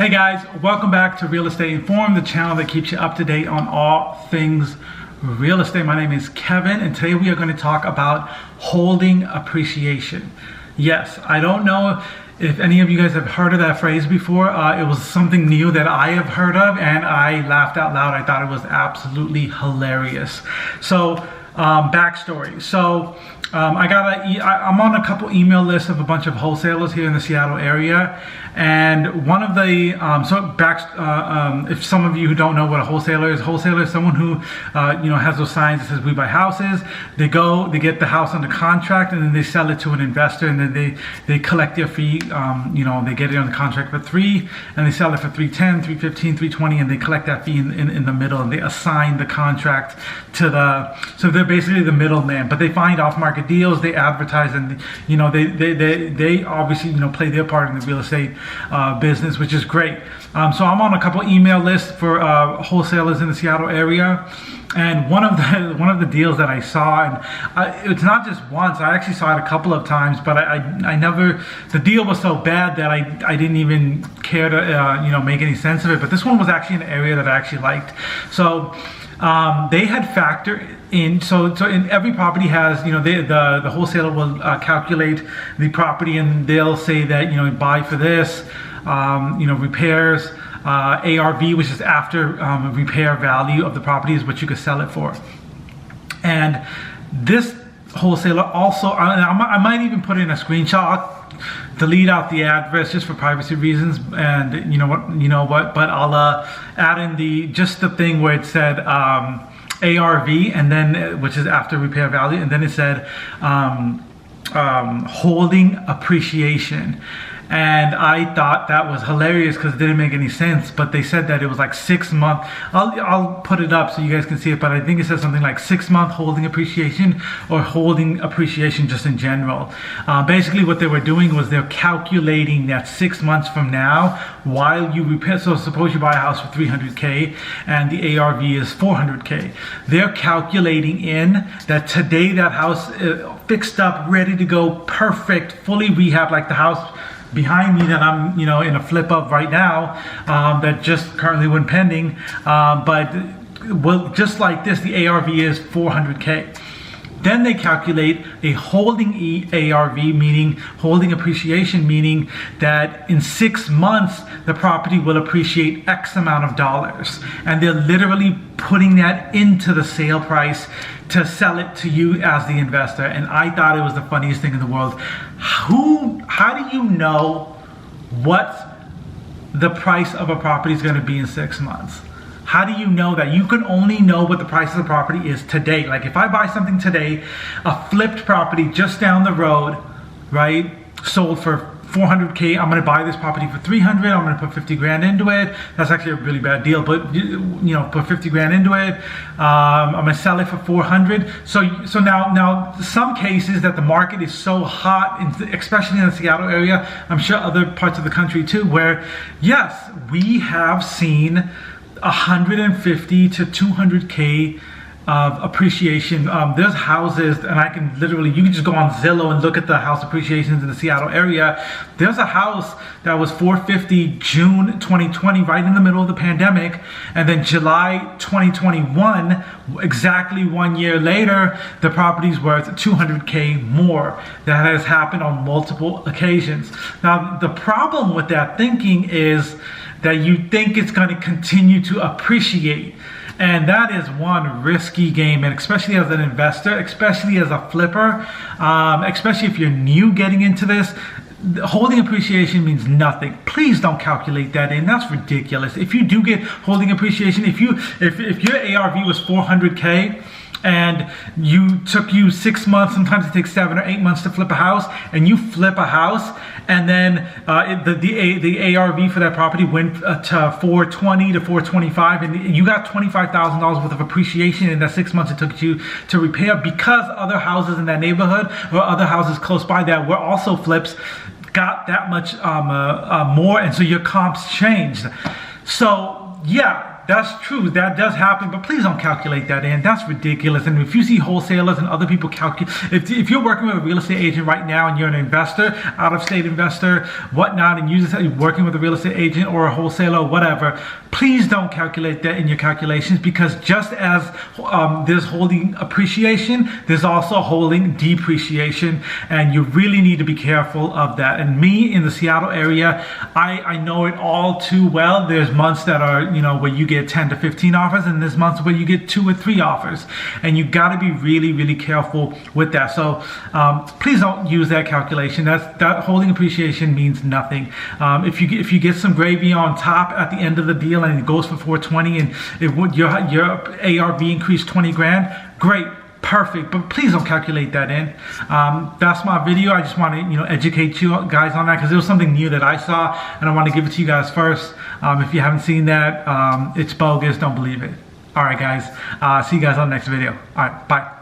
Hey guys, welcome back to Real Estate Informed, the channel that keeps you up to date on all things real estate. My name is Kevin, and today we are going to talk about holding appreciation. Yes, I don't know if any of you guys have heard of that phrase before. It was something new that I have heard of, and I laughed out loud. I thought it was absolutely hilarious. So, backstory. So, I'm on a couple email lists of a bunch of wholesalers here in the Seattle area, and one of the if some of you who don't know what a wholesaler is someone who has those signs that says "We buy houses." They get the house under contract, and then they sell it to an investor, and then they collect their fee. They get it on the contract for $3, and they sell it for $310, $315, $320, and they collect that fee in the middle, and they assign the contract to so they're basically the middleman. But they find off-market deals, they advertise, and they obviously play their part in the real estate business, which is great. So I'm on a couple email lists for wholesalers in the Seattle area, and one of the deals that I saw, and it's not just once, I actually saw it a couple of times, but I never, the deal was so bad that I didn't even care to make any sense of it. But this one was actually an area that I actually liked. So they had factored in, so in every property has, the wholesaler will calculate the property, and they'll say that, buy for this, repairs, ARV, which is after repair value of the property, is what you could sell it for. And this wholesaler also, I might even put in a screenshot. I'll delete out the address just for privacy reasons, and but I'll add in the thing where it said ARV, and then which is after repair value, and then it said holding appreciation. And I thought that was hilarious because it didn't make any sense. But they said that it was like 6 months. I'll put it up so you guys can see it. But I think it says something like 6 month holding appreciation, or holding appreciation just in general. Basically, what they were doing was they're calculating that 6 months from now while you repair. So suppose you buy a house for $300K and the ARV is $400K. They're calculating in that today that house is fixed up, ready to go, perfect, fully rehabbed, like the house behind me that I'm in a flip of right now, that just currently went pending, but just like this, the ARV is $400K. Then they calculate a holding ARV, meaning holding appreciation, meaning that in 6 months the property will appreciate X amount of dollars, and they're literally putting that into the sale price to sell it to you as the investor. And I thought it was the funniest thing in the world. How do you know what the price of a property is going to be in 6 months? How do you know that? You can only know what the price of the property is today. Like if I buy something today, a flipped property just down the road, right, sold for $400K, I'm going to buy this property for $300. I'm going to put 50 grand into it. That's actually a really bad deal, but put 50 grand into it. I'm going to sell it for $400. So now some cases that the market is so hot, especially in the Seattle area, I'm sure other parts of the country too, where yes, we have seen 150 to 200K of appreciation. There's houses, and you can just go on Zillow and look at the house appreciations in the Seattle area. There's a house that was $450 June 2020, right in the middle of the pandemic, and then July 2021, exactly 1 year later, the property's worth $200K more. That has happened on multiple occasions. Now, the problem with that thinking is that you think it's going to continue to appreciate. And that is one risky game, and especially as an investor, especially as a flipper, especially if you're new getting into this, holding appreciation means nothing. Please don't calculate that in. That's ridiculous. If you do get holding appreciation, if your ARV was $400K, and took you 6 months, sometimes it takes 7 or 8 months to flip a house, and you flip a house, and then the ARV for that property went to $420 to $425, and you got $25,000 worth of appreciation in that 6 months it took you to repair, because other houses in that neighborhood or other houses close by that were also flips got that much more, and so your comps changed. So yeah, that's true. That does happen, but please don't calculate that in. That's ridiculous. And if you see wholesalers and other people calculate, if you're working with a real estate agent right now and you're an investor, out-of-state investor, whatnot, and you're working with a real estate agent or a wholesaler or whatever, please don't calculate that in your calculations, because just as there's holding appreciation, there's also holding depreciation, and you really need to be careful of that. And me in the Seattle area, I know it all too well. There's months that are, where you get 10 to 15 offers, and there's months where you get 2 or 3 offers, and you got to be really, really careful with that. So please don't use that calculation. That holding appreciation means nothing. If you get some gravy on top at the end of the deal and it goes for 420, and your ARV increased 20 grand, great. Perfect, but please don't calculate that in. That's my video. I just want to educate you guys on that, because it was something new that I saw, and I want to give it to you guys first. If you haven't seen that, it's bogus. Don't believe it. All right, guys. See you guys on the next video. All right, bye.